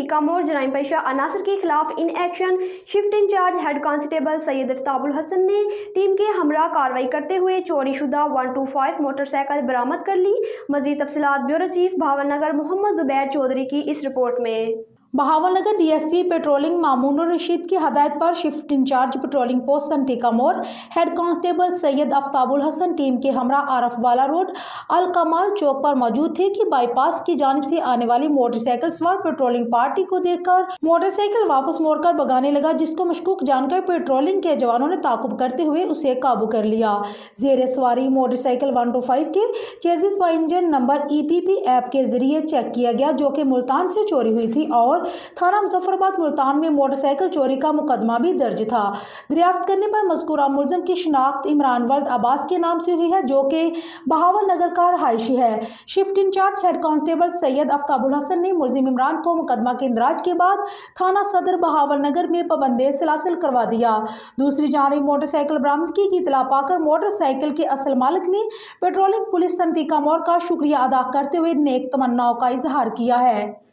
संतीका मोड़ जराइम पेशा अनासर के खिलाफ in action shift incharge head constable Syed Aftabul Hasan ने टीम के हमरा कार्रवाई करते हुए चोरी शुदा 125 मोटरसाइकिल बरामद कर ली। मजीद तफसीलात ब्यूरो चीफ बहावलनगर मोहम्मद जुबैर चौधरी की इस रिपोर्ट में। बहावलनगर डीएसपी पेट्रोलिंग मामून रशीद की हदायत पर shift incharge patrolling post Santika मोड़ head constable Syed Aftabul Hasan team के हमरा आरफ वाला रोड अल कमाल चौक पर मौजूद थे कि बाईपास की जानिब से आने वाली मोटरसाइकिल सवार पेट्रोलिंग पार्टी को देखकर मोटरसाइकिल वापस मोड़कर भगाने लगा, जिसको मशकूक जानकर पेट्रोलिंग के जवानों ने ताकुब करते हुए उसे काबू कर लिया। जेर सवारी मोटरसाइकिल 125 के चेजिस व इंजन नंबर EPP ऐप के जरिए चेक किया गया, जो कि मुल्तान से चोरी हुई थी और थाना मुजफ्फराबाद मुल्तान में मोटरसाइकिल चोरी का मुकदमा भी दर्ज था। दरियाफ्त करने पर मज़कूरा मुलज़िम की शिनाख्त इमरान वल्द अब्बास के नाम से हुई है, जो कि बहावलनगर का रहायशी है। Shift incharge head constable Syed Aftabul Hasan ने मुलज़िम इमरान को मुकदमा के इंदराज के बाद थाना सदर बहावलनगर में पाबंदे सिलासिल करवा दिया। दूसरी जानिब मोटरसाइकिल बरामदगी की इतला पाकर मोटरसाइकिल के असल मालिक ने पेट्रोलिंग पुलिस संतीका मोड़ का शुक्रिया अदा करते हुए नेक तमन्नाओं का इजहार किया है।